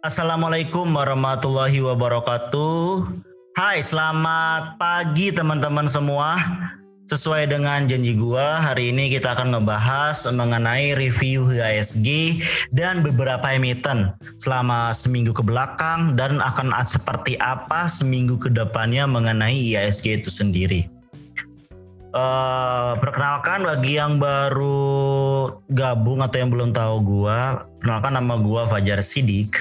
Assalamualaikum warahmatullahi wabarakatuh. Hai, selamat pagi teman-teman semua. Sesuai dengan janji gua, hari ini kita akan ngebahas mengenai review IHSG dan beberapa emiten selama seminggu ke belakang dan akan seperti apa seminggu ke depannya mengenai IHSG itu sendiri. Perkenalkan bagi yang baru gabung atau yang belum tahu gua, perkenalkan nama gua Fajar Sidik.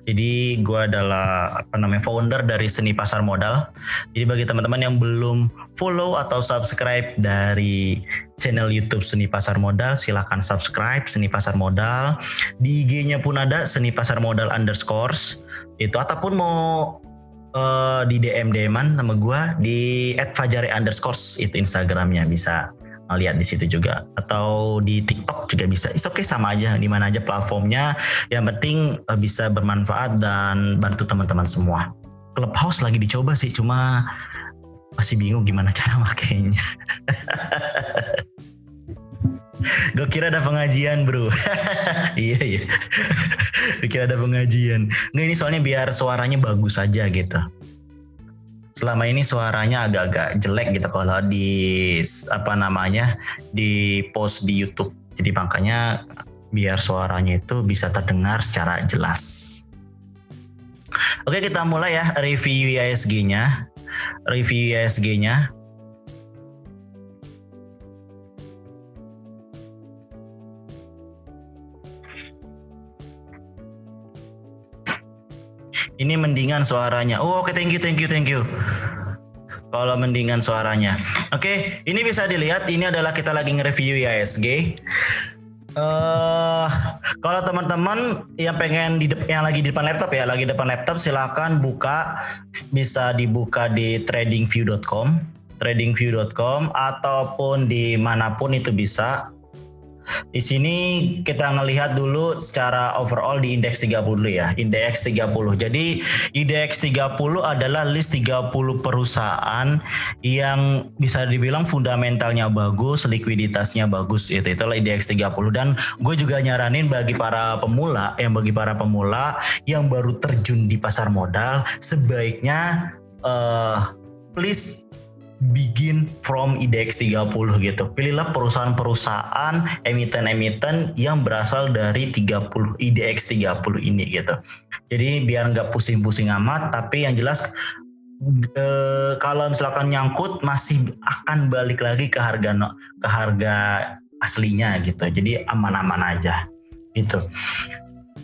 Jadi gua adalah founder dari Seni Pasar Modal. Jadi bagi teman-teman yang belum follow atau subscribe dari channel YouTube Seni Pasar Modal, silahkan subscribe Seni Pasar Modal. Di IG-nya pun ada Seni Pasar Modal _ itu, ataupun mau di DM-an nama gue di @fajare_ itu Instagramnya, bisa lihat di situ juga, atau di TikTok juga bisa. Oke, sama aja di mana aja platformnya, yang penting bisa bermanfaat dan bantu teman-teman semua. Clubhouse lagi dicoba sih, cuma masih bingung gimana cara makainya. Gue kira ada pengajian bro. Iya. Gue kira ada pengajian. Nggak, ini soalnya biar suaranya bagus aja gitu. Selama ini suaranya agak-agak jelek gitu kalau di di post di YouTube. Jadi makanya biar suaranya itu bisa terdengar secara jelas. Oke, kita mulai ya review IHSG-nya. Ini mendingan suaranya. Oh, oke, thank you. Kalau mendingan suaranya. Oke, ini bisa dilihat, ini adalah kita lagi nge-review IHSG. Kalau teman-teman yang pengen yang lagi di depan laptop, silakan buka, bisa dibuka di tradingview.com ataupun di manapun itu bisa. Di sini kita ngelihat dulu secara overall di indeks 30 ya, indeks 30. Jadi indeks 30 adalah list 30 perusahaan yang bisa dibilang fundamentalnya bagus, likuiditasnya bagus, itulah indeks 30. Dan gue juga nyaranin bagi para pemula yang baru terjun di pasar modal, sebaiknya please begin from IDX 30 gitu. Pilihlah perusahaan-perusahaan, emiten-emiten yang berasal dari IDX 30 ini gitu. Jadi biar nggak pusing-pusing amat, tapi yang jelas kalau misalkan nyangkut masih akan balik lagi ke harga aslinya gitu. Jadi aman-aman aja gitu.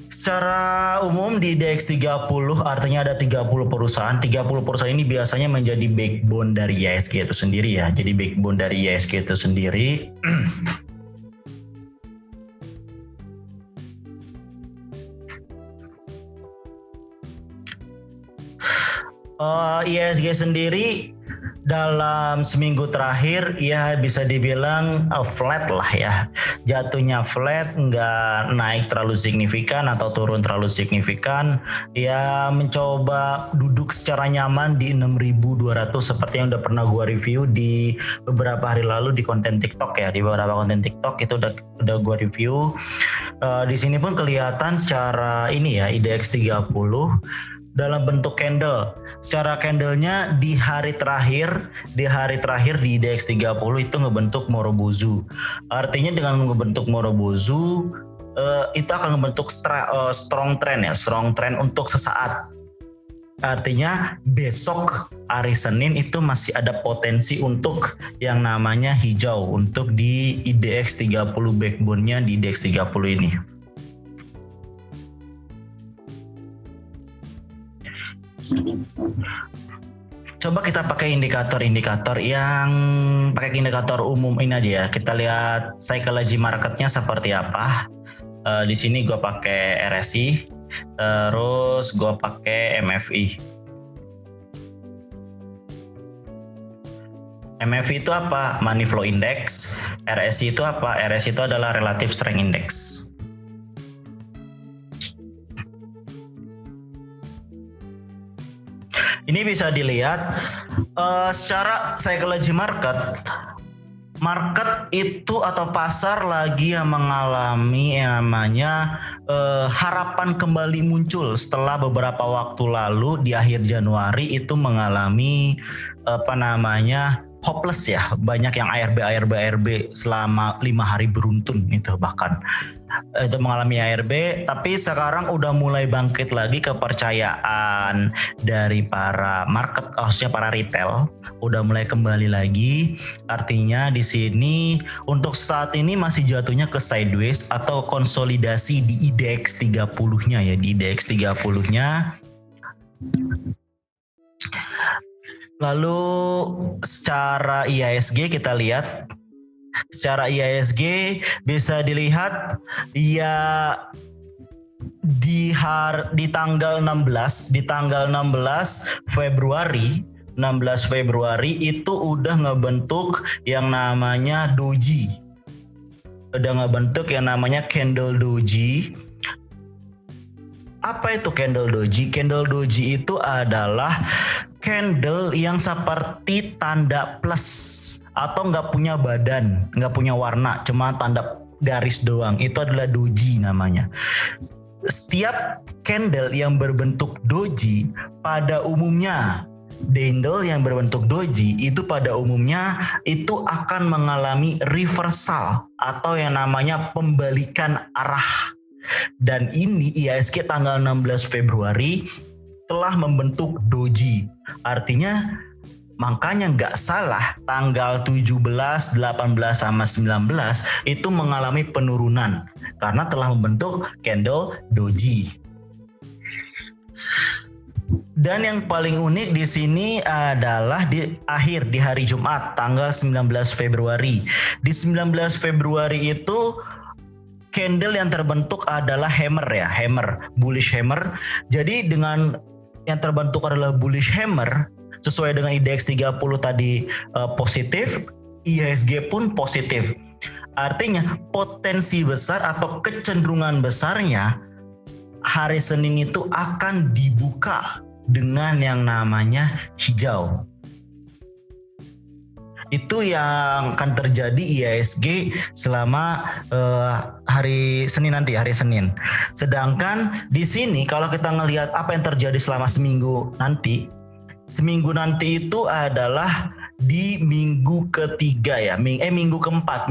Secara umum di IDX 30 artinya ada 30 perusahaan. 30 perusahaan ini biasanya menjadi backbone dari IHSG itu sendiri ya. Jadi backbone dari IHSG itu sendiri. IHSG sendiri dalam seminggu terakhir ya bisa dibilang flat lah ya. Jatuhnya flat, nggak naik terlalu signifikan atau turun terlalu signifikan. Ya mencoba duduk secara nyaman di 6.200 seperti yang udah pernah gua review di beberapa hari lalu di konten TikTok ya. Di beberapa konten TikTok itu udah gua review. Di sini pun kelihatan secara ini ya, IDX 30 dalam bentuk candle. Secara candlenya di hari terakhir di IDX 30 itu ngebentuk Morobozu. Artinya dengan ngebentuk Morobozu itu akan membentuk strong trend untuk sesaat. Artinya besok hari Senin itu masih ada potensi untuk yang namanya hijau untuk di IDX 30, backbone-nya di IDX 30 ini. Coba kita pakai indikator-indikator yang indikator umum ini aja ya. Kita lihat psychology marketnya seperti apa. Di sini gue pakai RSI, terus gue pakai MFI. MFI itu apa? Money Flow Index. RSI itu apa? RSI itu adalah Relative Strength Index. Ini bisa dilihat secara psychology market market itu atau pasar lagi yang mengalami yang namanya harapan kembali muncul setelah beberapa waktu lalu di akhir Januari itu mengalami hopeless ya, banyak yang ARB selama 5 hari beruntun itu bahkan itu mengalami ARB, tapi sekarang udah mulai bangkit lagi kepercayaan dari para market, khususnya para retail, udah mulai kembali lagi. Artinya di sini untuk saat ini masih jatuhnya ke sideways atau konsolidasi di IDX 30-nya ya, di IDX 30-nya. Lalu secara IHSG kita lihat, secara IHSG bisa dilihat ya di tanggal 16 Februari itu udah ngebentuk yang namanya doji. Udah ngebentuk yang namanya candle doji. Apa itu candle doji? Candle doji itu adalah candle yang seperti tanda plus atau nggak punya badan, nggak punya warna, cuma tanda garis doang. Itu adalah doji namanya. Setiap candle yang berbentuk doji pada umumnya, candle yang berbentuk doji itu pada umumnya itu akan mengalami reversal atau yang namanya pembalikan arah. Dan ini IHSG tanggal 16 Februari telah membentuk doji. Artinya makanya nggak salah tanggal 17, 18 sama 19 itu mengalami penurunan karena telah membentuk candle doji. Dan yang paling unik di sini adalah di hari Jumat tanggal 19 Februari. Di 19 Februari itu candle yang terbentuk adalah hammer ya, bullish hammer. Jadi dengan yang terbentuk adalah bullish hammer, sesuai dengan IDX 30 tadi positif, IHSG pun positif. Artinya potensi besar atau kecenderungan besarnya hari Senin itu akan dibuka dengan yang namanya hijau. Itu yang akan terjadi IHSG selama hari Senin nanti, hari Senin. Sedangkan di sini kalau kita ngelihat apa yang terjadi selama seminggu nanti itu adalah di minggu ketiga ya, minggu keempat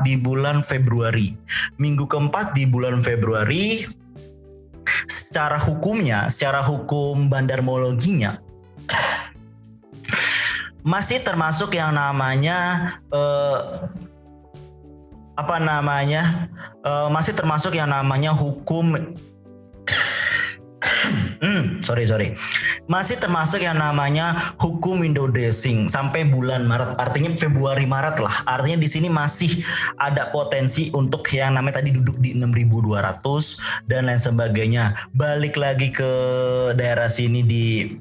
di bulan Februari. Minggu keempat di bulan Februari secara hukum bandarmologinya masih termasuk yang namanya masih termasuk yang namanya hukum masih termasuk yang namanya hukum window dressing sampai bulan Maret, artinya Februari Maret lah. Artinya di sini masih ada potensi untuk yang namanya tadi duduk di 6.200 dan lain sebagainya. Balik lagi ke daerah sini di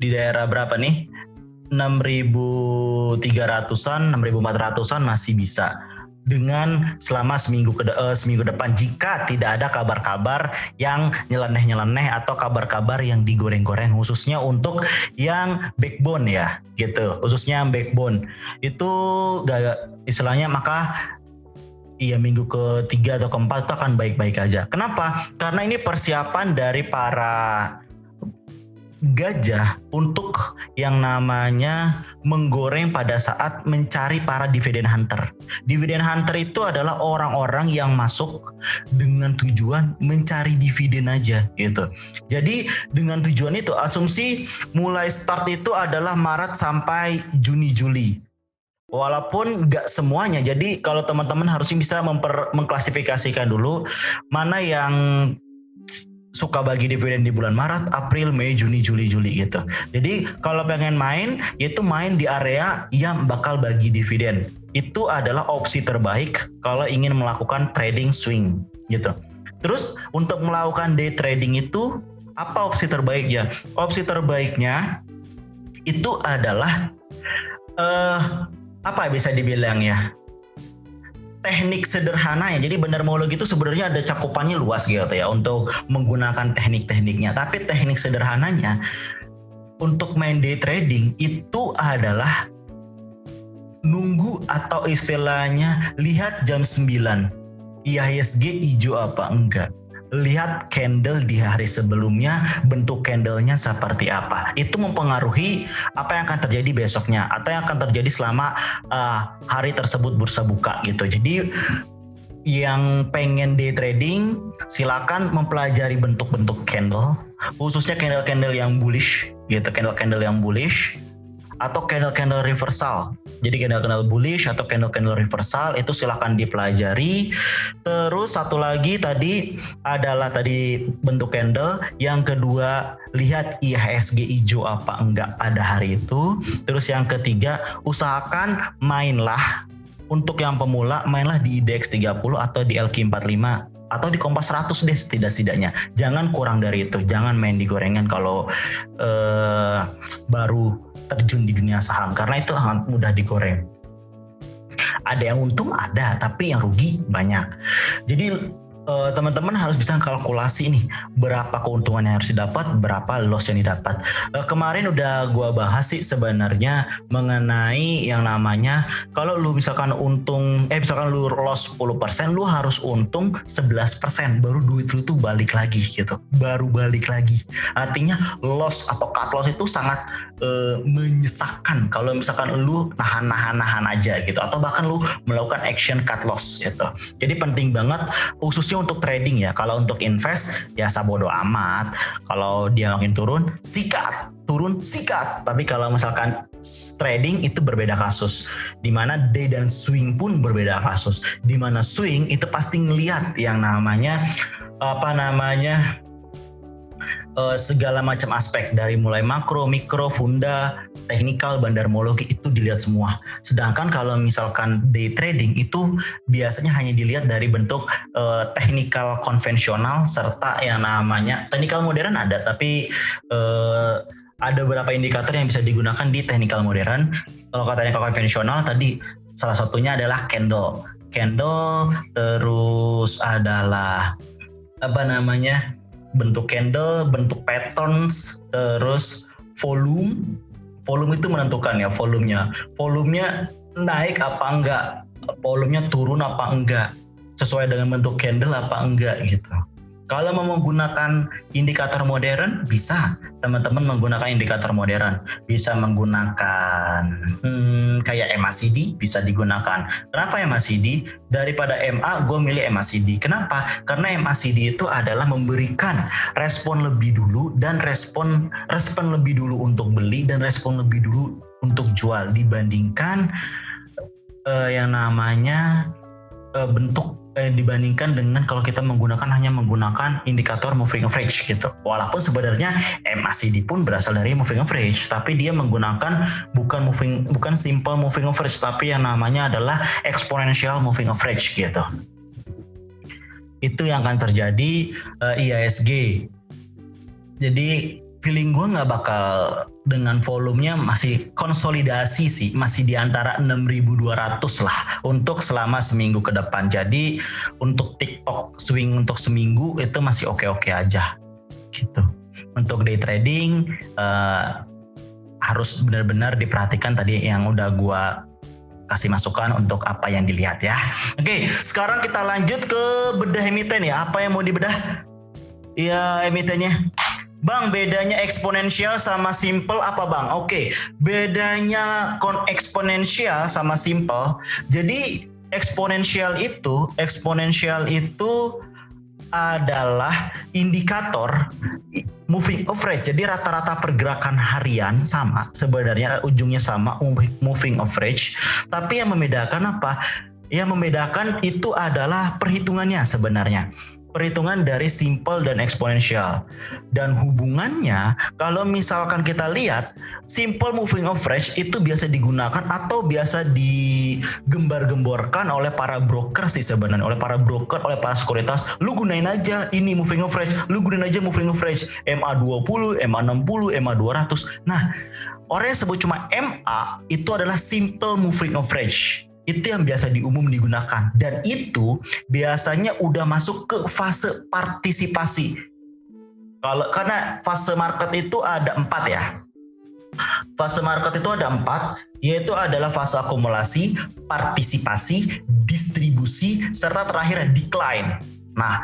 daerah berapa nih? 6.300-an, 6.400-an masih bisa dengan selama seminggu depan jika tidak ada kabar-kabar yang nyeleneh atau kabar-kabar yang digoreng-goreng, khususnya untuk yang backbone ya gitu, khususnya yang backbone itu istilahnya, maka iya minggu ketiga atau keempat itu akan baik-baik aja. Kenapa? Karena ini persiapan dari para gajah untuk yang namanya menggoreng pada saat mencari para dividend hunter. Dividend hunter itu adalah orang-orang yang masuk dengan tujuan mencari dividen aja gitu. Jadi dengan tujuan itu asumsi mulai start itu adalah Maret sampai Juni-Juli. Walaupun nggak semuanya, jadi kalau teman-teman harusnya bisa mengklasifikasikan dulu mana yang suka bagi dividen di bulan Maret, April, Mei, Juni, Juli gitu. Jadi kalau pengen main, yaitu main di area yang bakal bagi dividen. Itu adalah opsi terbaik kalau ingin melakukan trading swing gitu. Terus untuk melakukan day trading itu apa opsi terbaiknya? Opsi terbaiknya itu adalah apa bisa dibilang ya? Teknik sederhana ya. Jadi bandarmologi itu sebenarnya ada cakupannya luas gitu ya untuk menggunakan teknik-tekniknya. Tapi teknik sederhananya untuk main day trading itu adalah nunggu atau istilahnya lihat jam 9 IHSG hijau apa enggak. Lihat candle di hari sebelumnya, bentuk candlenya seperti apa. Itu mempengaruhi apa yang akan terjadi besoknya atau yang akan terjadi selama hari tersebut bursa buka gitu. Jadi yang pengen day trading silakan mempelajari bentuk-bentuk candle, khususnya candle-candle yang bullish gitu, candle-candle yang bullish atau candle-candle reversal. Jadi candle-candle bullish atau candle-candle reversal itu silahkan dipelajari. Terus satu lagi tadi adalah tadi bentuk candle. Yang kedua, lihat IHSG hijau apa enggak pada hari itu. Terus yang ketiga, usahakan mainlah untuk yang pemula, mainlah di IDX 30 atau di LQ45 atau di Kompas 100 deh setidak-tidaknya. Jangan kurang dari itu. Jangan main di gorengan kalau baru terjun di dunia saham, karena itu sangat mudah digoreng. Ada yang untung, ada, tapi yang rugi banyak. Jadi teman-teman harus bisa kalkulasi nih berapa keuntungan yang harus didapat, berapa loss yang didapat. Kemarin udah gua bahas sih sebenarnya mengenai yang namanya kalau lu misalkan misalkan lu loss 10%, lu harus untung 11% baru duit lu tuh balik lagi gitu. Baru balik lagi. Artinya loss atau cut loss itu sangat menyesakkan kalau misalkan lu nahan aja gitu, atau bahkan lu melakukan action cut loss gitu. Jadi penting banget khususnya untuk trading ya. Kalau untuk invest ya sabodo amat. Kalau dia makin turun sikat. Tapi kalau misalkan trading itu berbeda kasus. Dimana day dan swing pun berbeda kasus. Dimana swing itu pasti ngelihat yang namanya segala macam aspek dari mulai makro, mikro, funda, teknikal, bandarmologi itu dilihat semua. Sedangkan kalau misalkan day trading itu biasanya hanya dilihat dari bentuk teknikal konvensional serta yang namanya teknikal modern ada, tapi ada beberapa indikator yang bisa digunakan di teknikal modern. Kalau kata teknikal konvensional tadi salah satunya adalah candle, terus adalah bentuk candle, bentuk patterns, terus volume itu menentukan ya volumenya naik apa enggak, volumenya turun apa enggak, sesuai dengan bentuk candle apa enggak gitu. Kalau mau menggunakan indikator modern, bisa teman-teman menggunakan indikator modern. Bisa menggunakan kayak MACD bisa digunakan. Kenapa MACD? Daripada MA, gue milih MACD. Kenapa? Karena MACD itu adalah memberikan respon lebih dulu dan respon lebih dulu untuk beli dan respon lebih dulu untuk jual dibandingkan yang namanya dibandingkan dengan kalau kita hanya menggunakan indikator moving average gitu. Walaupun sebenarnya MACD pun berasal dari moving average, tapi dia menggunakan bukan simple moving average, tapi yang namanya adalah exponential moving average gitu. Itu yang akan terjadi IHSG. Jadi feeling gue nggak bakal dengan volumenya masih konsolidasi sih, masih di antara 6.200 lah untuk selama seminggu ke depan. Jadi untuk TikTok swing untuk seminggu itu masih oke-oke aja gitu. Untuk day trading harus benar-benar diperhatikan tadi yang udah gue kasih masukan untuk apa yang dilihat ya. Oke, sekarang kita lanjut ke bedah emiten ya. Apa yang mau dibedah? Ya emitennya. Bang, bedanya eksponensial sama simple apa bang? Oke, bedanya eksponensial sama simple. Jadi eksponensial itu adalah indikator moving average. Jadi rata-rata pergerakan harian sama, sebenarnya ujungnya sama, moving average. Tapi yang membedakan apa? Yang membedakan itu adalah perhitungannya sebenarnya. Perhitungan dari simple dan eksponensial. Dan hubungannya kalau misalkan kita lihat simple moving average itu biasa digunakan atau biasa digembar-gemborkan oleh para broker sih sebenarnya, oleh para broker, oleh para sekuritas. Lu gunain aja ini moving average, lu gunain aja moving average MA20, MA60, MA200. Nah, orang yang sebut cuma MA itu adalah simple moving average. Itu yang biasa digunakan, dan itu biasanya udah masuk ke fase partisipasi. Karena fase market itu ada 4 ya. Fase market itu ada 4. yaitu adalah fase akumulasi, partisipasi, distribusi, serta terakhir decline. Nah,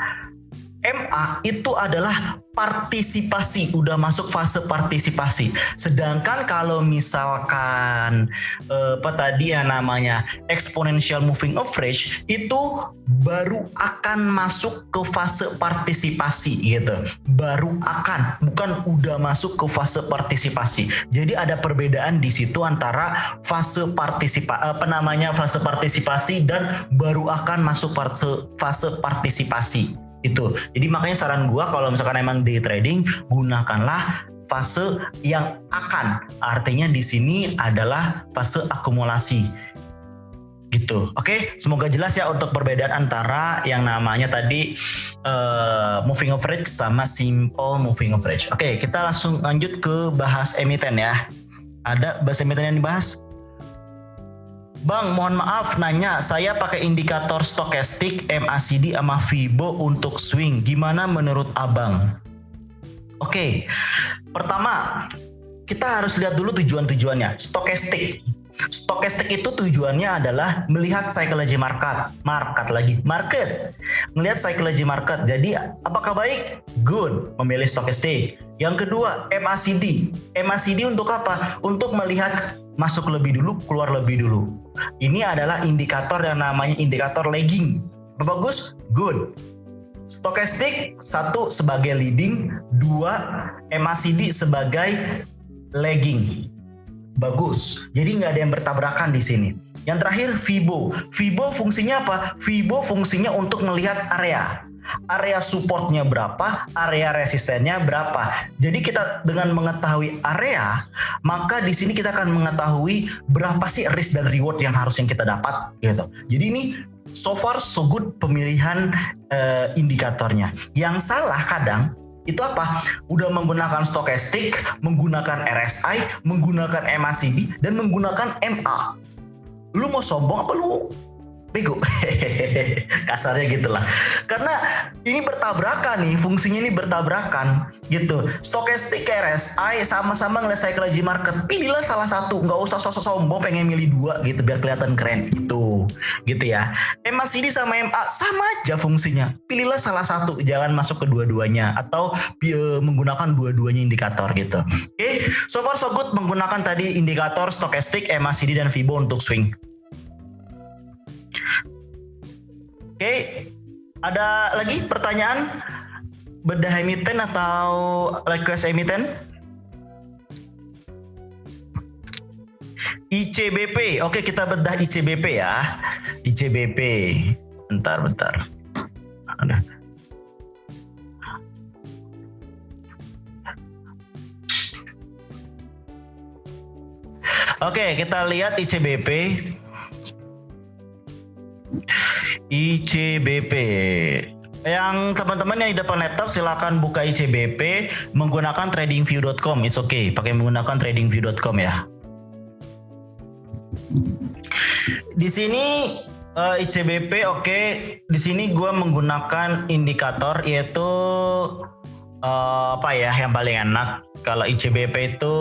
MA itu adalah partisipasi, udah masuk fase partisipasi. Sedangkan kalau misalkan apa tadi ya namanya exponential moving average itu baru akan masuk ke fase partisipasi gitu. Baru akan, bukan udah masuk ke fase partisipasi. Jadi ada perbedaan di situ antara fase fase partisipasi dan baru akan masuk fase partisipasi. Itu. Jadi makanya saran gua kalau misalkan emang day trading, gunakanlah fase yang akan. Artinya di sini adalah fase akumulasi. Gitu. Oke, semoga jelas ya untuk perbedaan antara yang namanya tadi moving average sama simple moving average. Oke, kita langsung lanjut ke bahas emiten ya. Ada bahas emiten yang dibahas? Bang, mohon maaf nanya, saya pakai indikator stokastik, MACD sama Fibo untuk swing. Gimana menurut Abang? Oke, pertama kita harus lihat dulu tujuannya. Stokastik itu tujuannya adalah melihat psychology market. Melihat psychology market. Jadi apakah baik? Good, memilih stokastik. Yang kedua, MACD. MACD untuk apa? Untuk melihat masuk lebih dulu, keluar lebih dulu. Ini adalah indikator yang namanya indikator lagging. Bagus? Good. Stokastik 1 sebagai leading, 2 MACD sebagai lagging. Bagus. Jadi nggak ada yang bertabrakan di sini. Yang terakhir Fibo. Fibo fungsinya apa? Fibo fungsinya untuk melihat area supportnya berapa, area resistennya berapa. Jadi kita dengan mengetahui area, maka di sini kita akan mengetahui berapa sih risk dan reward yang harusnya kita dapat gitu. Jadi ini so far so good pemilihan indikatornya. Yang salah kadang itu apa? Udah menggunakan stokastik, menggunakan RSI, menggunakan MACD, dan menggunakan MA. Lu mau sombong apa lu bego? Kasarnya gitulah. Karena ini bertabrakan nih, fungsinya ini bertabrakan gitu. Stokastik RSI sama-sama ngeliat psychology market. Pilihlah salah satu, nggak usah sosok sombong pengen milih dua gitu biar kelihatan keren gitu ya. MACD sama MA sama aja fungsinya. Pilihlah salah satu, jangan masuk ke dua-duanya atau menggunakan dua-duanya indikator gitu. Oke, so far so good menggunakan tadi indikator stokastik, MACD dan Fibo untuk swing. Oke, ada lagi pertanyaan? Bedah emiten atau request emiten? ICBP, oke kita bedah ICBP ya. ICBP, bentar. Ada. Oke, kita lihat ICBP. ICBP. Yang teman-teman yang di depan laptop silakan buka ICBP menggunakan tradingview.com. It's okay, pakai menggunakan tradingview.com ya. Di sini ICBP oke. Di sini gue menggunakan indikator yaitu apa ya yang paling enak. Kalau ICBP itu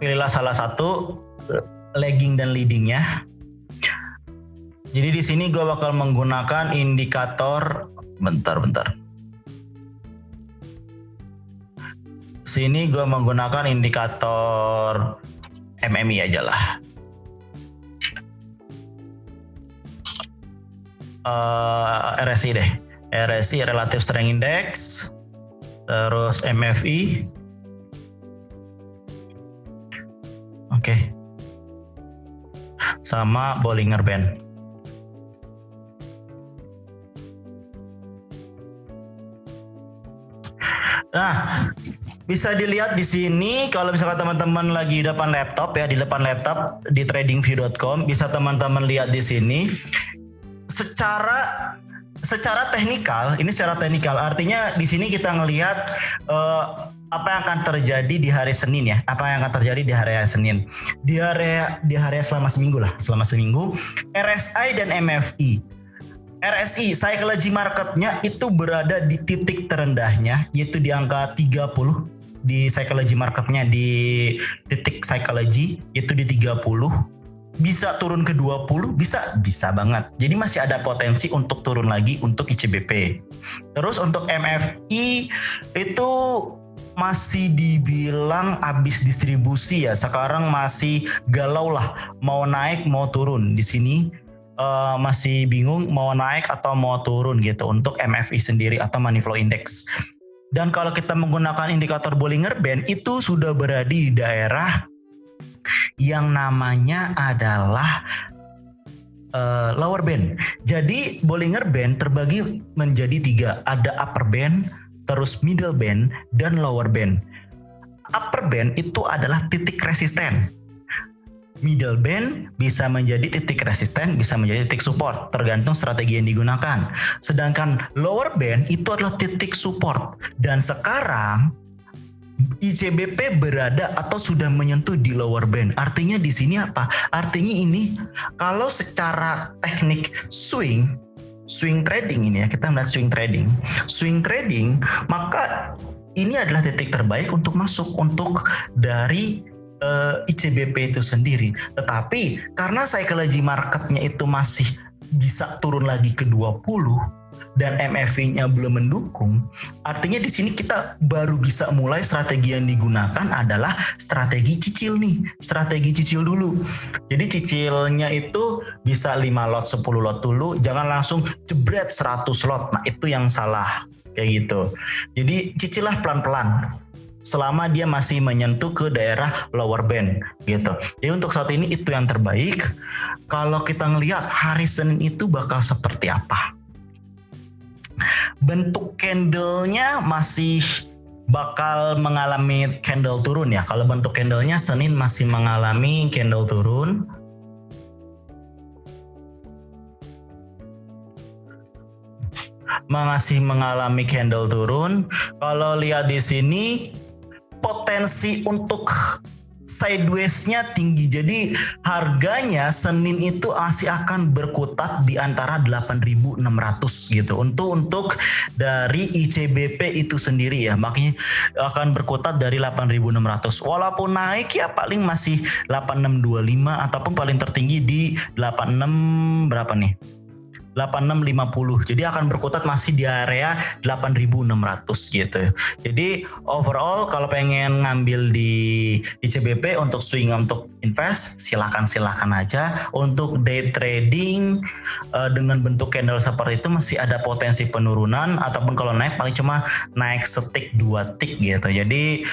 pilihlah salah satu lagging dan leadingnya. Jadi di sini gue bakal menggunakan indikator bentar. Sini gue menggunakan indikator MMI aja lah. RSI deh. RSI Relative Strength Index. Terus MFI. Oke. Sama Bollinger Band. Nah, bisa dilihat di sini kalau misalkan teman-teman lagi di depan laptop ya, di depan laptop di tradingview.com bisa teman-teman lihat di sini secara teknikal, ini secara teknikal artinya di sini kita ngelihat apa yang akan terjadi di hari Senin ya, apa yang akan terjadi di hari Senin, di area selama seminggu, RSI dan MFI. RSI, psychology marketnya itu berada di titik terendahnya, yaitu di angka 30. di psychology marketnya di titik psychology itu di 30, bisa turun ke 20, bisa banget. Jadi masih ada potensi untuk turun lagi untuk ICBP. Terus untuk MFI itu masih dibilang habis distribusi ya. Sekarang masih galau lah, mau naik mau turun. Di sini masih bingung mau naik atau mau turun gitu untuk MFI sendiri atau Money Flow Index. Dan kalau kita menggunakan indikator Bollinger Band itu sudah berada di daerah yang namanya adalah lower band. Jadi Bollinger Band terbagi menjadi 3, ada upper band, terus middle band, dan lower band. Upper band itu adalah titik resisten. Middle band bisa menjadi titik resisten, bisa menjadi titik support, tergantung strategi yang digunakan. Sedangkan lower band itu adalah titik support. Dan sekarang ICBP berada atau sudah menyentuh di lower band. Artinya di sini apa? Artinya ini kalau secara teknik swing trading ini ya, kita melihat swing trading, maka ini adalah titik terbaik untuk masuk untuk dari ICBP itu sendiri. Tetapi karena psychology marketnya itu masih bisa turun lagi ke 20 dan MFI-nya belum mendukung, artinya di sini kita baru bisa mulai strategi yang digunakan adalah strategi cicil nih, strategi cicil dulu. Jadi cicilnya itu bisa 5 lot, 10 lot dulu, jangan langsung jebret 100 lot. Nah, itu yang salah kayak gitu. Jadi cicilah pelan-pelan selama dia masih menyentuh ke daerah lower band gitu. Jadi untuk saat ini itu yang terbaik. Kalau kita ngelihat hari Senin itu bakal seperti apa? Bentuk candlenya masih bakal mengalami candle turun ya. Kalau bentuk candlenya Senin masih mengalami candle turun. Masih mengalami candle turun. Kalau lihat di sini potensi untuk sideways-nya tinggi. Jadi harganya Senin itu masih akan berkutat di antara 8.600 gitu. Untuk dari ICBP itu sendiri ya. Makanya akan berkutat dari 8.600. Walaupun naik ya paling masih 8625 ataupun paling tertinggi di 86 berapa nih? 8650. Jadi akan berkutat masih di area 8.600 gitu. Jadi overall kalau pengen ngambil di ICBP untuk swing untuk invest silahkan aja. Untuk day trading dengan bentuk candle seperti itu masih ada potensi penurunan, ataupun kalau naik paling cuma naik setik 2 tick gitu. Jadi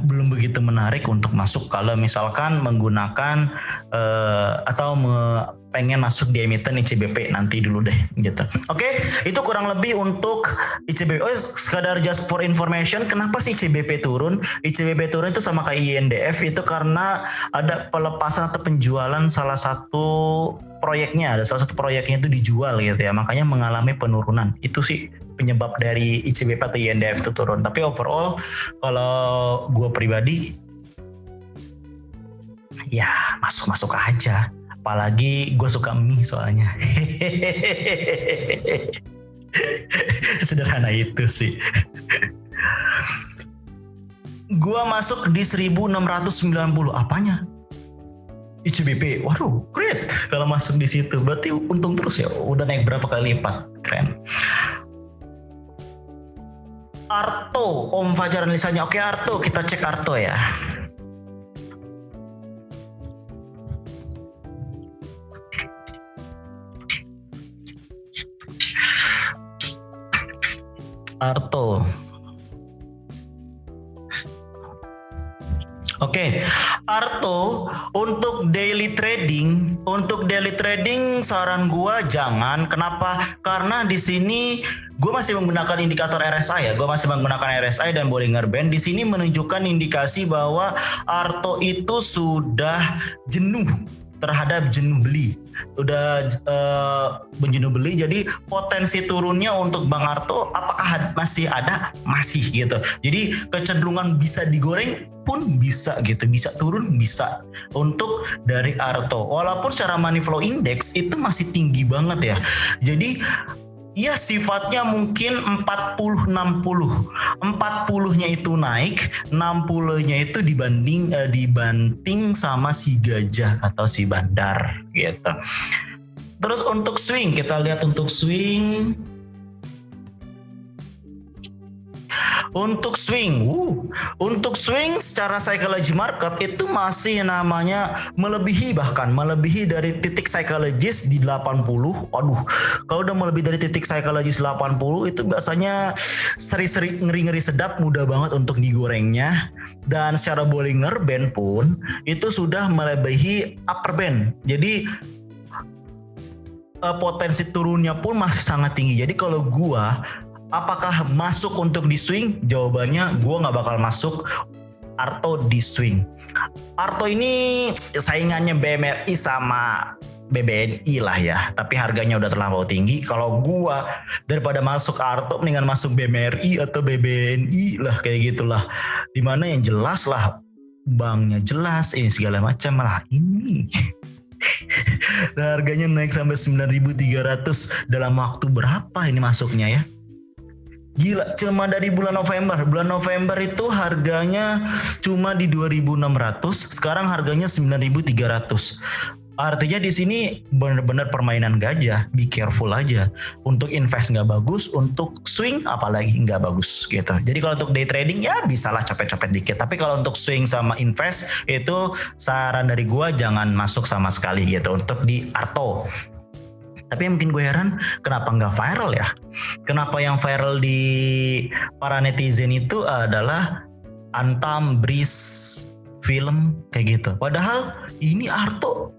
belum begitu menarik untuk masuk kalau misalkan menggunakan pengen masuk di emiten ICBP nanti dulu deh gitu. Oke, itu kurang lebih untuk ICBP. Sekadar just for information, kenapa sih ICBP turun? ICBP turun itu sama kayak INDF itu karena ada pelepasan atau penjualan salah satu proyeknya. Ada salah satu proyeknya itu dijual gitu ya, makanya mengalami penurunan. Itu sih penyebab dari ICBP atau INDF itu turun. Tapi overall kalau gue pribadi ya masuk aja. Apalagi gue suka mie soalnya. Sederhana itu sih. Gue masuk di 1690. Apanya? ICBP. Waduh, great. Kalau masuk di situ berarti untung terus ya. Udah naik berapa kali lipat. Keren. Arto, Om Fajar analisanya. Oke Arto, kita cek Arto ya. Arto. Oke, Arto untuk daily trading saran gua jangan. Kenapa? Karena di sini gue masih menggunakan indikator RSI ya. Gue masih menggunakan RSI dan Bollinger Band. Di sini menunjukkan indikasi bahwa Arto itu sudah jenuh terhadap jenuh beli, udah menjenuh beli. Jadi potensi turunnya untuk Bang Arto apakah masih ada? Masih gitu. Jadi kecenderungan bisa digoreng pun bisa gitu, bisa turun bisa untuk dari Arto. Walaupun secara money flow index itu masih tinggi banget ya. Jadi Iya, sifatnya mungkin 40-60. 40-nya itu naik, 60-nya itu dibanting sama si gajah atau si bandar gitu. Terus untuk swing, kita lihat untuk swing. Untuk swing secara psychology market itu masih namanya melebihi dari titik psikologis di 80. Aduh, kalau udah melebihi dari titik psikologis 80 itu biasanya seri-seri ngeri-ngeri sedap, mudah banget untuk digorengnya. Dan secara Bollinger Band pun itu sudah melebihi upper band. Jadi potensi turunnya pun masih sangat tinggi. Jadi kalau gua apakah masuk untuk di swing? Jawabannya gue nggak bakal masuk Arto di swing. Arto ini saingannya BMRI sama BBNI lah ya, tapi harganya udah terlampau tinggi. Kalau gue daripada masuk Arto, mendingan masuk BMRI atau BBNI lah, kayak gitulah. Dimana yang jelas lah, banknya jelas, ini segala macam lah ini. Dan harganya naik sampai 9.300 dalam waktu berapa ini masuknya ya? Gila, cuma dari bulan November. Bulan November itu harganya cuma di 2.600, sekarang harganya 9.300. Artinya di sini benar-benar permainan gajah. Be careful aja. Untuk invest nggak bagus, untuk swing apalagi nggak bagus gitu. Jadi kalau untuk day trading ya bisalah copet-copet dikit. Tapi kalau untuk swing sama invest itu saran dari gua jangan masuk sama sekali gitu untuk di Arto. Tapi yang bikin gue heran, kenapa nggak viral ya? Kenapa yang viral di para netizen itu adalah Antam, Breeze, film kayak gitu. Padahal ini Arto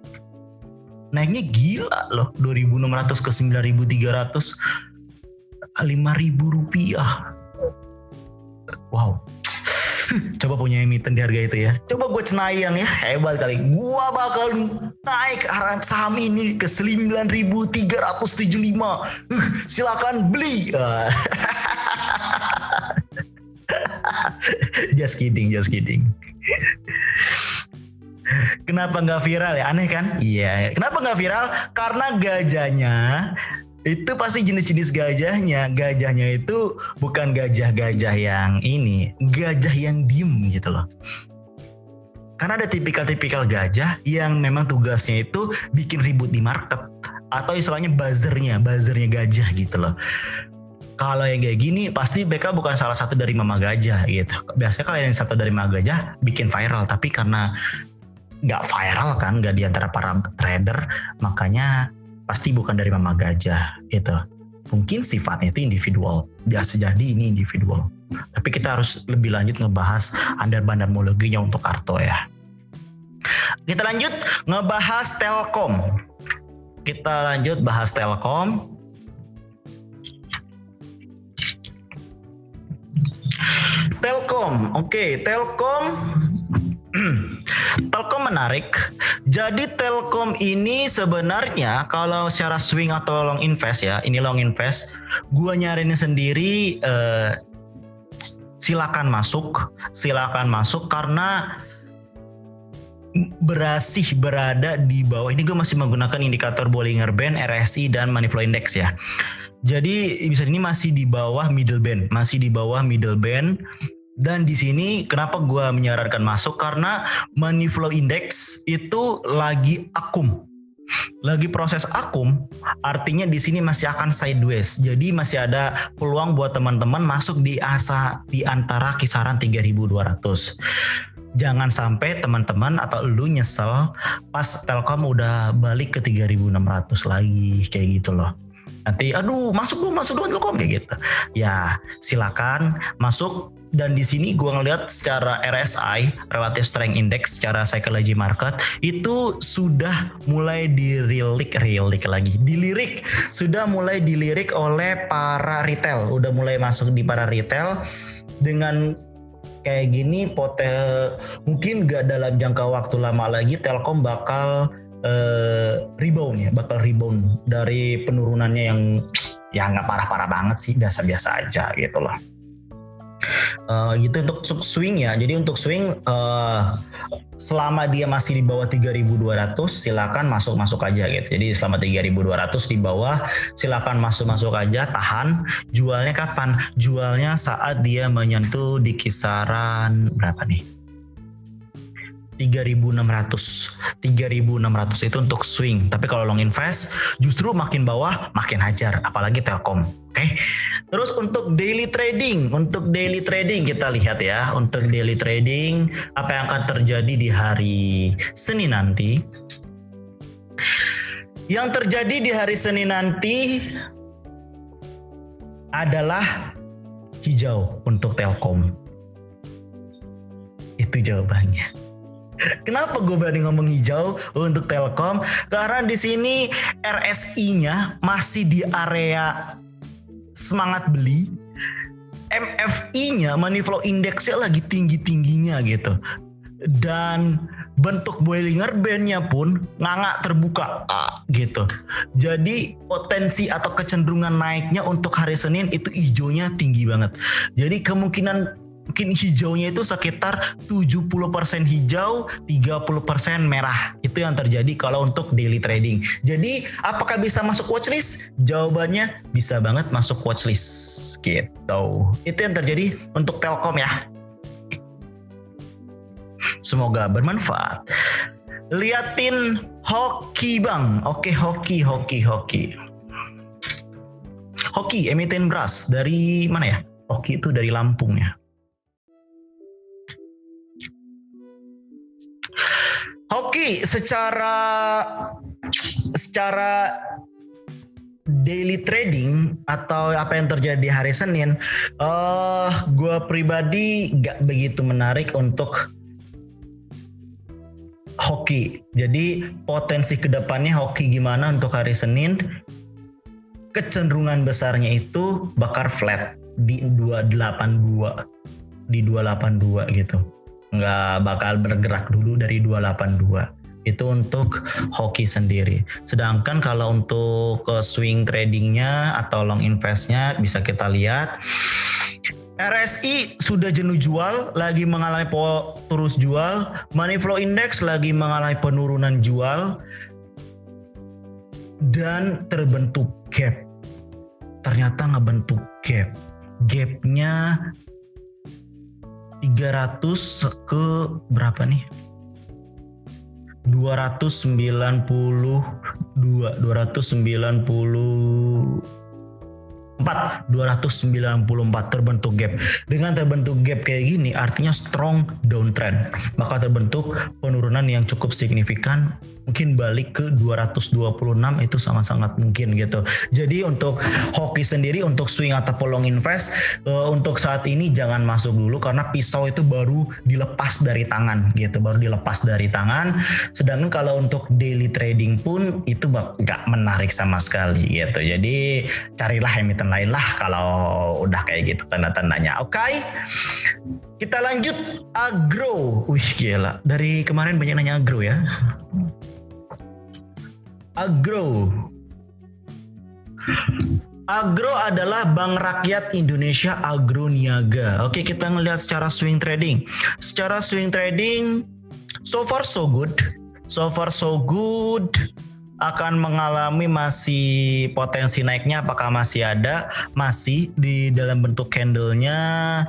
naiknya gila loh, 2.600 ke 9.300, 5.000 rupiah. Wow. Coba punya emiten di harga itu ya. Coba gue cenayang ya, hebat kali. Gue bakal naik saham ini ke 9.375. Silakan beli. Just kidding. Kenapa nggak viral ya? Aneh kan? Iya. Kenapa nggak viral? Karena gajahnya itu pasti jenis-jenis gajahnya. Gajahnya itu bukan gajah-gajah yang ini, gajah yang diem gitu loh. Karena ada tipikal-tipikal gajah yang memang tugasnya itu bikin ribut di market, atau istilahnya buzzernya gajah gitu loh. Kalau yang kayak gini pasti mereka bukan salah satu dari mama gajah gitu. Biasanya kalau yang satu dari mama gajah bikin viral, tapi karena nggak viral kan, nggak di antara para trader, makanya pasti bukan dari mama gajah gitu. Mungkin sifatnya itu individual, biasa jadi ini individual. Tapi kita harus lebih lanjut ngebahas bandar-bandarmologinya untuk Arto ya. Kita lanjut ngebahas Telkom. Telkom menarik. Jadi Telkom ini sebenarnya kalau secara swing atau long invest ya, ini long invest, gua nyariin sendiri, silakan masuk karena berada di bawah. Ini gue masih menggunakan indikator Bollinger Band, RSI dan Money Flow Index ya. Jadi bisa ini masih di bawah middle band, Dan di sini kenapa gue menyarankan masuk, karena Money Flow Index itu lagi proses akum, artinya di sini masih akan sideways. Jadi masih ada peluang buat teman-teman masuk di antara kisaran 3.200. Jangan sampai teman-teman atau lu nyesel pas Telkom udah balik ke 3.600 lagi kayak gitu loh. Nanti masuk dong Telkom kayak gitu. Ya, silakan masuk. Dan di sini gue ngeliat secara RSI, Relative Strength Index, secara psychology market itu sudah mulai dilirik oleh para retail. Udah mulai masuk di para retail dengan kayak gini. Mungkin gak dalam jangka waktu lama lagi Telkom bakal rebound dari penurunannya yang ya nggak parah-parah banget sih, biasa-biasa aja gitu loh. Gitu untuk swing ya. Jadi untuk swing selama dia masih di bawah 3.200 silakan masuk aja gitu. Jadi selama 3.200 di bawah silakan masuk aja, tahan. Jualnya kapan? Jualnya saat dia menyentuh di kisaran berapa nih? 3.600 itu untuk swing. Tapi kalau long invest justru makin bawah makin hajar, apalagi Telkom. Oke. Terus untuk daily trading kita lihat ya. Untuk daily trading apa yang akan terjadi di hari Senin nanti? Yang terjadi di hari Senin nanti adalah hijau untuk Telkom. Itu jawabannya. Kenapa gue berani ngomong hijau untuk Telkom? Karena di sini RSI-nya masih di area semangat beli, MFI-nya money flow index-nya lagi tinggi-tingginya gitu. Dan bentuk Bollinger Band-nya pun nganga terbuka gitu. Jadi potensi atau kecenderungan naiknya untuk hari Senin itu hijaunya tinggi banget. Jadi kemungkinan mungkin hijaunya itu sekitar 70% hijau, 30% merah. Itu yang terjadi kalau untuk daily trading. Jadi apakah bisa masuk watchlist? Jawabannya bisa banget masuk watchlist gitu. Itu yang terjadi untuk Telkom ya. Semoga bermanfaat. Liatin hoki bang. Oke, hoki. Hoki emiten beras dari mana ya? Hoki itu dari Lampung ya. Hoki secara daily trading atau apa yang terjadi di hari Senin, gue pribadi gak begitu menarik untuk hoki. Jadi potensi kedepannya hoki gimana untuk hari Senin? Kecenderungan besarnya itu bakal flat di 282 gitu. Nggak bakal bergerak dulu dari 282. Itu untuk hoki sendiri. Sedangkan kalau untuk swing tradingnya atau long investnya bisa kita lihat RSI sudah jenuh jual, lagi mengalami terus jual. Money flow index lagi mengalami penurunan jual dan terbentuk gap. Ternyata ngebentuk gap. Gapnya 300 ke berapa nih? 294 terbentuk gap. Dengan terbentuk gap kayak gini artinya strong downtrend. Maka terbentuk penurunan yang cukup signifikan, mungkin balik ke 226 itu sangat-sangat mungkin gitu. Jadi untuk hoki sendiri, untuk swing atau long invest untuk saat ini jangan masuk dulu karena pisau itu baru dilepas dari tangan gitu, sedangkan kalau untuk daily trading pun itu gak menarik sama sekali gitu. Jadi carilah emiten lain lah kalau udah kayak gitu tanda-tandanya. Oke. Kita lanjut agro. Wih gila, dari kemarin banyak nanya agro ya. Agro adalah Bank Rakyat Indonesia Agro Niaga. Oke, kita ngelihat secara swing trading. Secara swing trading so far so good. Akan mengalami masih potensi naiknya, apakah masih ada? Masih di dalam bentuk candle-nya.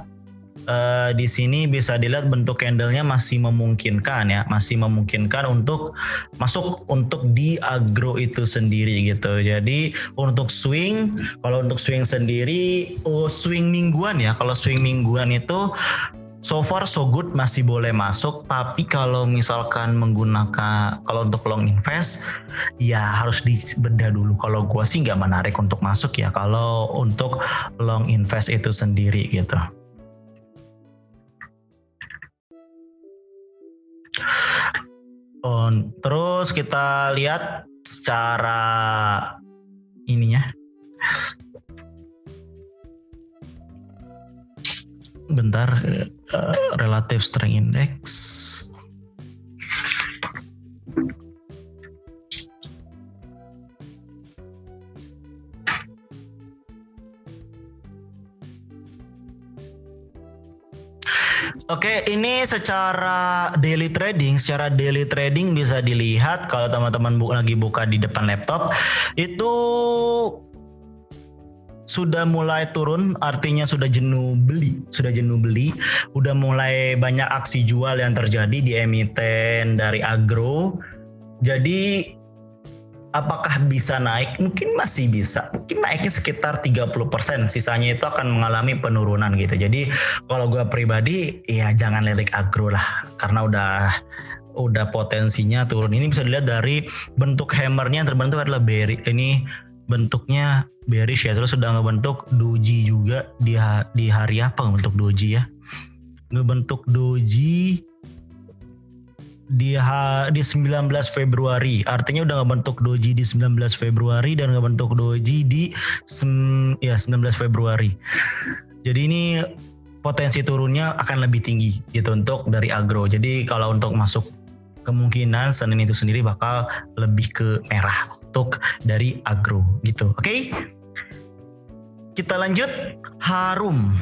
Di sini bisa dilihat bentuk candle-nya masih memungkinkan ya, untuk masuk untuk di agro itu sendiri gitu. Jadi untuk swing, kalau untuk swing sendiri, swing mingguan ya. Kalau swing mingguan itu so far so good, masih boleh masuk. Tapi kalau misalkan kalau untuk long invest ya harus dibedah dulu. Kalau gua sih nggak menarik untuk masuk ya kalau untuk long invest itu sendiri gitu. Terus kita lihat secara ininya. Bentar, relative strength index. Oke, ini secara daily trading, bisa dilihat kalau teman-teman lagi buka di depan laptop itu sudah mulai turun, artinya sudah jenuh beli, udah mulai banyak aksi jual yang terjadi di emiten dari agro. Jadi apakah bisa naik? Mungkin masih bisa. Mungkin naiknya sekitar 30%. Sisanya itu akan mengalami penurunan gitu. Jadi kalau gue pribadi ya jangan lirik agro lah. Karena udah potensinya turun. Ini bisa dilihat dari bentuk hammernya yang terbentuk adalah bearish. Ini bentuknya bearish ya. Terus sudah ngebentuk doji juga di hari apa ngebentuk doji ya? Ngebentuk doji di 19 Februari, artinya udah ngebentuk doji di 19 Februari dan ngebentuk doji di 19 Februari. Jadi ini potensi turunnya akan lebih tinggi gitu untuk dari agro. Jadi kalau untuk masuk kemungkinan Senin itu sendiri bakal lebih ke merah untuk dari agro gitu. Oke? Kita lanjut Harum.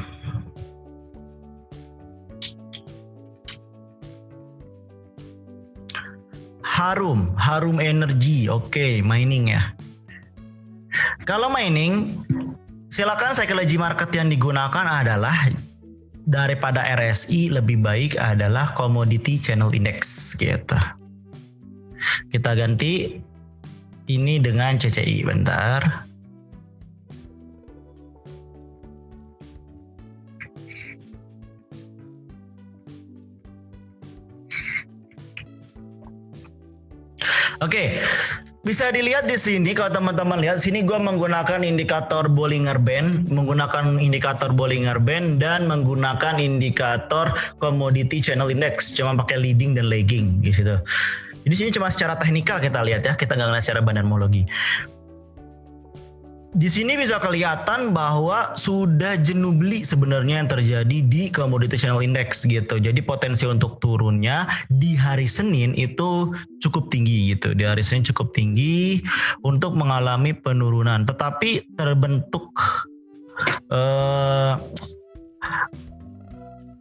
Harum Energy. Oke, mining ya. Kalau mining, silakan psychology market yang digunakan adalah daripada RSI lebih baik adalah Commodity Channel Index gitu. Kita ganti ini dengan CCI bentar. Oke, bisa dilihat di sini kalau teman-teman lihat sini gue menggunakan indikator Bollinger Band, dan menggunakan indikator Commodity Channel Index, cuma pakai leading dan lagging gitu. Jadi sini cuma secara teknikal kita lihat ya, kita nggak ngeliat secara bandarmologi. Di sini bisa kelihatan bahwa sudah jenuh beli sebenarnya yang terjadi di Commodity Channel Index gitu. Jadi potensi untuk turunnya di hari Senin itu cukup tinggi gitu. Di hari Senin cukup tinggi untuk mengalami penurunan. Tetapi terbentuk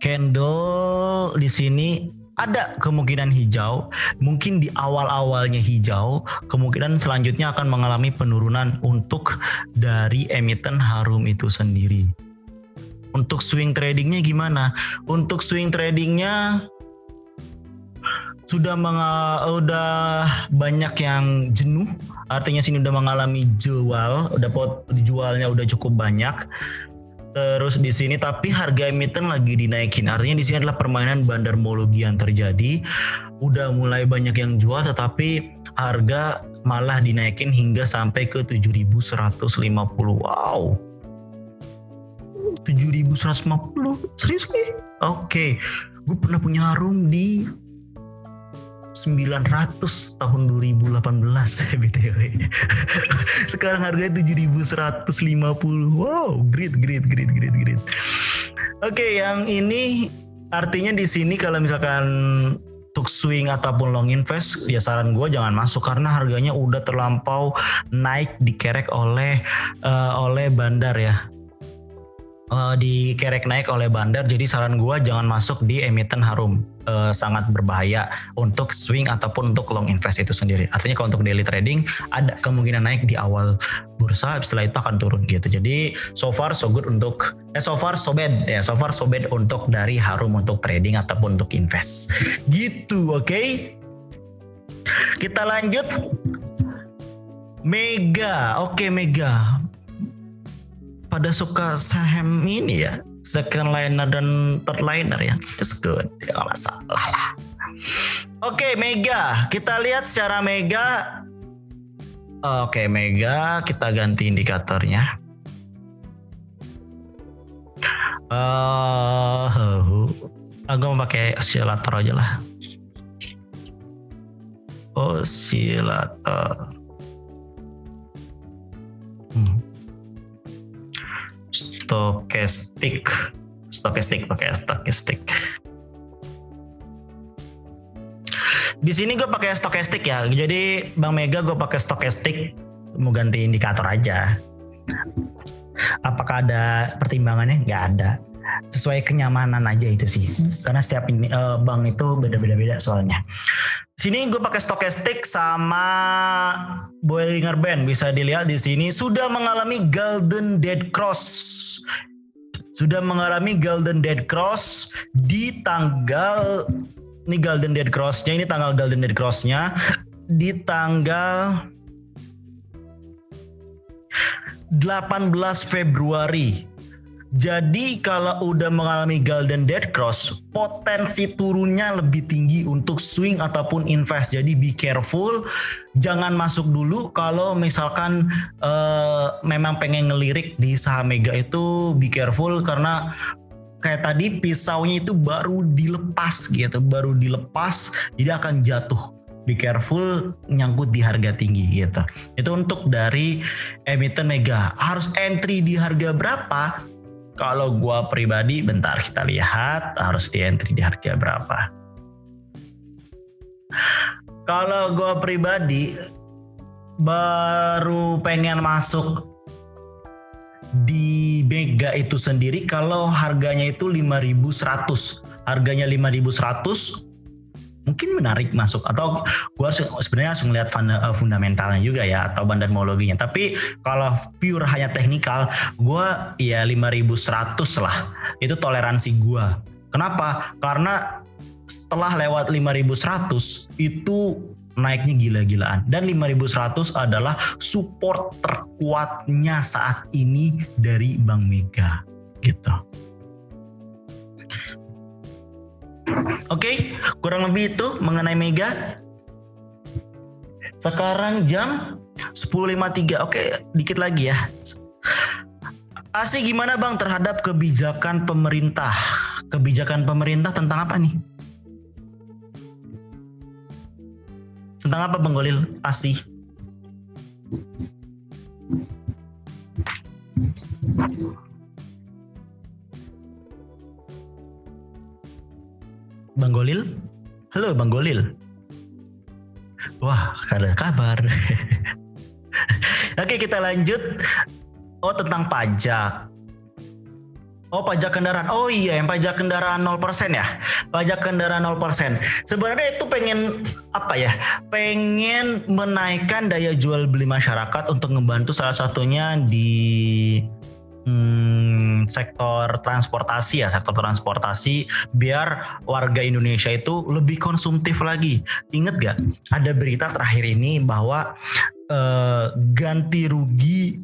candle di sini ada kemungkinan hijau, mungkin di awal-awalnya hijau, kemungkinan selanjutnya akan mengalami penurunan untuk dari emiten Harum itu sendiri. Untuk swing tradingnya gimana? Untuk swing tradingnya sudah banyak yang jenuh, artinya sini udah mengalami jual, jualnya udah cukup banyak. Terus di sini tapi harga emiten lagi dinaikin. Artinya di sini adalah permainan bandarmologi yang terjadi. Udah mulai banyak yang jual tetapi harga malah dinaikin hingga sampai ke 7.150. Wow. 7.150. Serius nih? Oke. Gue pernah punya Harum di 900 tahun 2018 BTW. Sekarang harganya 7.150. Wow, great. Oke, yang ini artinya di sini kalau misalkan untuk swing ataupun long invest, ya saran gue jangan masuk karena harganya udah terlampau naik dikerek oleh bandar ya. Dikerek naik oleh bandar, jadi saran gue jangan masuk di emiten Harum. Sangat berbahaya untuk swing ataupun untuk long invest itu sendiri. Artinya kalau untuk daily trading ada kemungkinan naik di awal bursa, setelah itu akan turun gitu. Jadi so far so bad untuk dari Harum untuk trading ataupun untuk invest gitu. Oke? Kita lanjut Mega. Oke, Mega pada suka saham ini ya, second liner dan third liner ya, it's good, ya gak masalah lah. Oke, Mega, kita lihat secara Mega. Oke, Mega, kita ganti indikatornya. Gue mau pakai oscillator aja lah. Oscillator. Stokastik pakai stokastik. Di sini gue pakai stokastik ya. Jadi Bang Mega gue pakai stokastik, mau ganti indikator aja. Apakah ada pertimbangannya? Nggak ada. sesuai kenyamanan aja itu sih. Karena setiap bank itu beda-beda soalnya. Sini gue pakai stokastik sama Bollinger Band, bisa dilihat di sini sudah mengalami Golden Dead Cross. Sudah mengalami Golden Dead Cross di tanggal ini Golden Dead Cross-nya, ini tanggal Golden Dead Cross-nya di tanggal 18 Februari. Jadi kalau udah mengalami Golden Dead Cross, potensi turunnya lebih tinggi untuk swing ataupun invest. Jadi be careful, jangan masuk dulu kalau misalkan memang pengen ngelirik di saham Mega itu be careful karena kayak tadi pisaunya itu baru dilepas gitu, jadi akan jatuh. Be careful nyangkut di harga tinggi gitu. Itu untuk dari emiten Mega. Harus entry di harga berapa? Kalau gua pribadi, bentar kita lihat harus di entry di harga berapa. Kalau gua pribadi baru pengen masuk di Mega itu sendiri kalau harganya itu 5.100. Harganya 5.100 mungkin menarik masuk, atau gue sebenarnya harus ngeliat fundamentalnya juga ya atau bandarmologinya. Tapi kalau pure hanya teknikal, gue ya 5.100 lah, itu toleransi gue. Kenapa? Karena setelah lewat 5.100 itu naiknya gila-gilaan, dan 5.100 adalah support terkuatnya saat ini dari Bank Mega gitu. Oke, kurang lebih itu mengenai Mega. Sekarang jam 10.53. Oke, dikit lagi ya. ASI gimana Bang terhadap kebijakan pemerintah? Kebijakan pemerintah tentang apa nih? Tentang apa Bang Golil? ASI. Bang Golil? Halo Bang Golil. Wah, ada kabar. Oke, kita lanjut. Oh, tentang pajak. Oh, pajak kendaraan. Oh iya, yang pajak kendaraan 0% ya. Pajak kendaraan 0%. Sebenarnya itu pengen apa ya? Pengen menaikkan daya jual beli masyarakat untuk membantu salah satunya di sektor transportasi biar warga Indonesia itu lebih konsumtif lagi. Ingat gak ada berita terakhir ini bahwa ganti rugi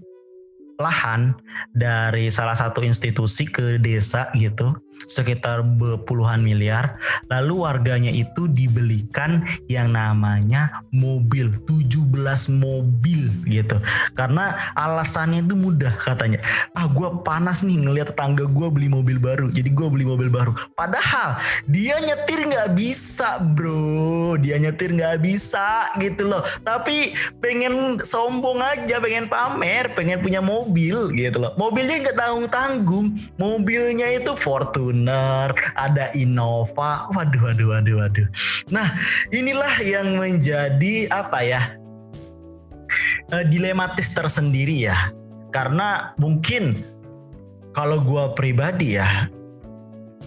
lahan dari salah satu institusi ke desa gitu sekitar puluhan miliar, lalu warganya itu dibelikan yang namanya mobil, 17 mobil gitu. Karena alasannya itu mudah katanya. Gue panas nih ngelihat tetangga gue beli mobil baru, jadi gue beli mobil baru. Padahal dia nyetir nggak bisa bro, gitu loh. Tapi pengen sombong aja, pengen pamer, pengen punya mobil gitu loh. Mobilnya nggak tanggung-tanggung, mobilnya itu Fortuner, ada Innova, waduh. Nah, inilah yang menjadi apa ya, dilematis tersendiri ya. Karena mungkin kalau gue pribadi ya,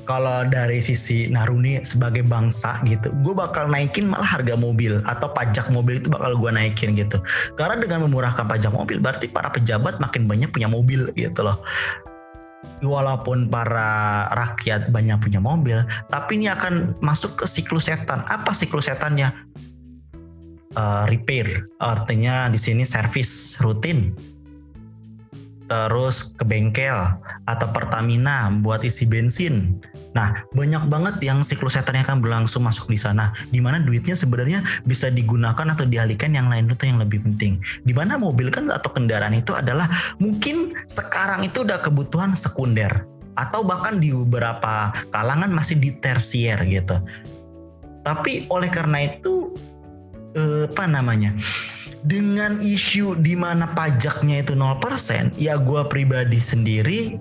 kalau dari sisi Naruni sebagai bangsa gitu, gue bakal naikin malah harga mobil atau pajak mobil itu bakal gue naikin gitu. Karena dengan memurahkan pajak mobil berarti para pejabat makin banyak punya mobil gitu loh. Walaupun para rakyat banyak punya mobil, tapi ini akan masuk ke siklus setan. Apa siklus setannya? Repair, artinya di sini servis rutin. Terus ke bengkel atau Pertamina buat isi bensin. Nah, banyak banget yang siklus setannya akan berlangsung masuk di sana, di mana duitnya sebenarnya bisa digunakan atau dialihkan yang lain itu yang lebih penting. Di mana mobil kan atau kendaraan itu adalah mungkin sekarang itu udah kebutuhan sekunder atau bahkan di beberapa kalangan masih di tersier gitu. Tapi oleh karena itu dengan isu di mana pajaknya itu 0%, ya gue pribadi sendiri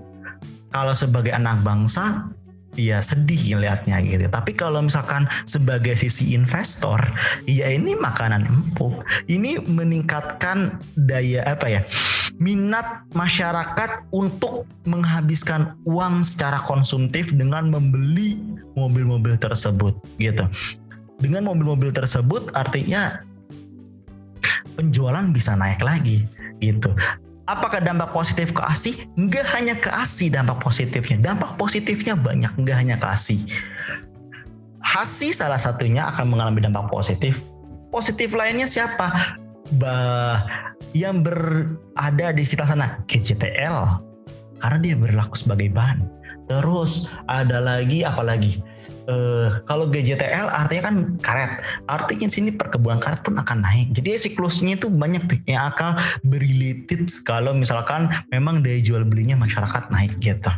kalau sebagai anak bangsa ya sedih ngelihatnya gitu. Tapi kalau misalkan sebagai sisi investor, ya ini makanan empuk. Ini meningkatkan daya minat masyarakat untuk menghabiskan uang secara konsumtif dengan membeli mobil-mobil tersebut gitu. Dengan mobil-mobil tersebut artinya penjualan bisa naik lagi gitu. Apakah dampak positif ke ASI? Enggak hanya ke ASI dampak positifnya. Dampak positifnya banyak, enggak hanya ke ASI. ASI salah satunya akan mengalami dampak positif. Positif lainnya siapa? Yang berada di sekitar sana, GJTL, karena dia berlaku sebagai ban. Terus ada lagi apa lagi? Kalau GJTL artinya kan karet, artinya sini perkebunan karet pun akan naik. Jadi siklusnya itu banyak tuh yang akan berrelated kalau misalkan memang daya jual belinya masyarakat naik gitu.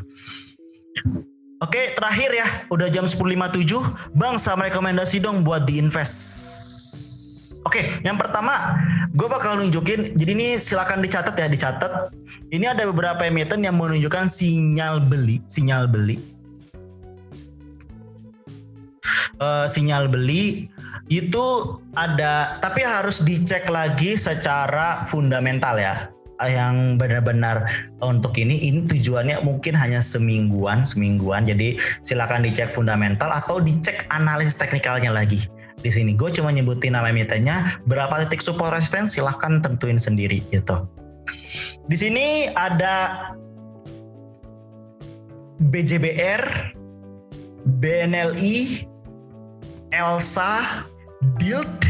Oke, terakhir ya, udah jam 10.57. Bang, sama rekomendasi dong buat diinvest. Oke, yang pertama gue bakal nunjukin. Jadi ini silakan dicatat ya, dicatat. Ini ada beberapa emiten yang menunjukkan sinyal beli. Sinyal beli itu ada, tapi harus dicek lagi secara fundamental ya. Yang benar-benar untuk ini tujuannya mungkin hanya semingguan. Jadi silakan dicek fundamental atau dicek analisis teknikalnya lagi. Di sini gue cuma nyebutin nama emitennya, berapa titik support resisten silahkan tentuin sendiri gitu. Di sini ada BJBR, BNLI, Elsa, DILT,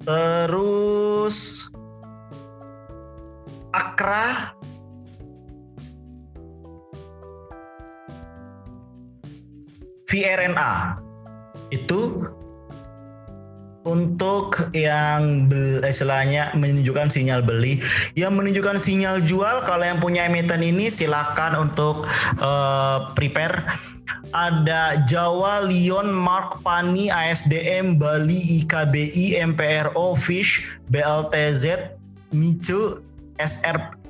terus Akra, VRNA. Itu untuk yang istilahnya menunjukkan sinyal beli. Yang menunjukkan sinyal jual, kalau yang punya emiten ini silakan untuk prepare. Ada Jawa, Lion, Mark, Pani, ASDM, Bali, IKBI, MPRO, Fish, BLTZ, Micu,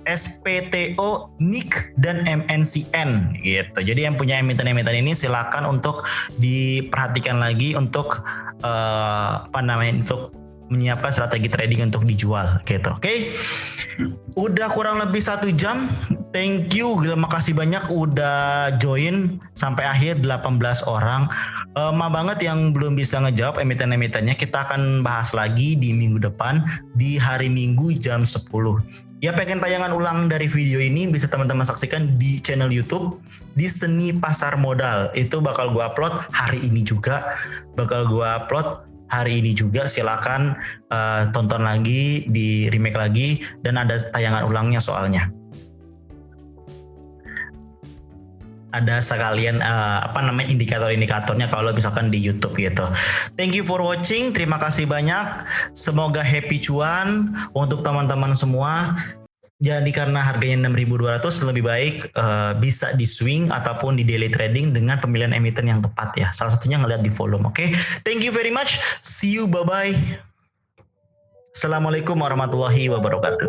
SPTO, NIK, dan MNCN gitu. Jadi yang punya emiten-emiten ini silakan untuk diperhatikan lagi untuk untuk menyiapkan strategi trading untuk dijual gitu. Oke. Udah kurang lebih 1 jam. Thank you, terima kasih banyak udah join sampai akhir 18 orang. Maaf banget yang belum bisa ngejawab emiten-emitennya. Kita akan bahas lagi di minggu depan di hari Minggu jam 10. Ya, pengen tayangan ulang dari video ini bisa teman-teman saksikan di channel YouTube di Seni Pasar Modal. Itu bakal gua upload hari ini juga. Silakan tonton lagi, di remake lagi, dan ada tayangan ulangnya soalnya. Ada sekalian indikator-indikatornya kalau misalkan di YouTube gitu. Thank you for watching. Terima kasih banyak. Semoga happy cuan untuk teman-teman semua. Jadi karena harganya 6.200 lebih baik bisa di swing ataupun di daily trading dengan pemilihan emiten yang tepat ya. Salah satunya ngeliat di volume. Oke. Thank you very much. See you. Bye bye. Assalamualaikum warahmatullahi wabarakatuh.